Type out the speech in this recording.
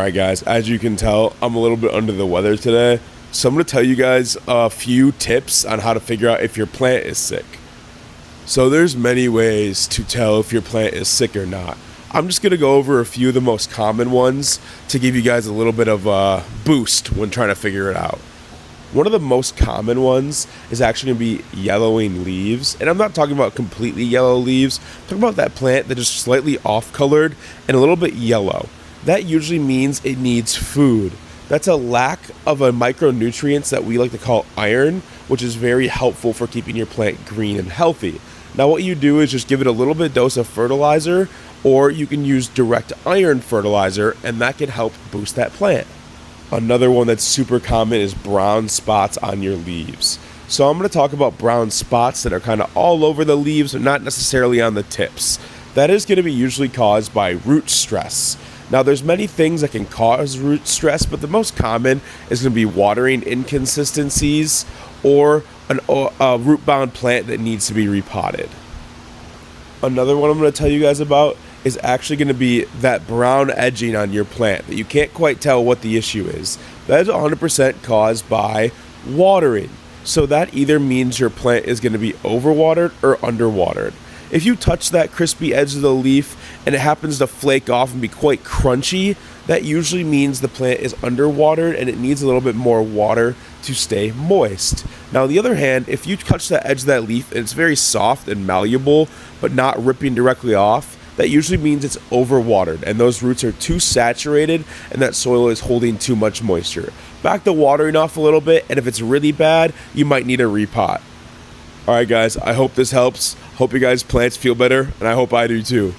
Alright guys, as you can tell, I'm a little bit under the weather today, so I'm going to tell you guys a few tips on how to figure out if your plant is sick. So there's many ways to tell if your plant is sick or not. I'm just going to go over a few of the most common ones to give you guys a little bit of a boost when trying to figure it out. One of the most common ones is actually going to be yellowing leaves, and I'm not talking about completely yellow leaves. I'm talking about that plant that is slightly off-colored and a little bit yellow. That usually means it needs food. That's a lack of a micronutrients that we like to call iron, which is very helpful for keeping your plant green and healthy. Now what you do is just give it a little bit dose of fertilizer, or you can use direct iron fertilizer, and that can help boost that plant. Another one that's super common is brown spots on your leaves. So I'm going to talk about brown spots that are kind of all over the leaves, but not necessarily on the tips. That is going to be usually caused by root stress. Now there's many things that can cause root stress, but the most common is going to be watering inconsistencies or a root-bound plant that needs to be repotted. Another one I'm going to tell you guys about is actually going to be that brown edging on your plant that you can't quite tell what the issue is. That is 100% caused by watering. So that either means your plant is going to be overwatered or underwatered. If you touch that crispy edge of the leaf and it happens to flake off and be quite crunchy, that usually means the plant is underwatered and it needs a little bit more water to stay moist. Now on the other hand, if you touch that edge of that leaf and it's very soft and malleable but not ripping directly off, that usually means it's overwatered and those roots are too saturated and that soil is holding too much moisture. Back the watering off a little bit, and if it's really bad, you might need a repot. Alright guys, I hope this helps. Hope you guys' plants feel better, and I hope I do too.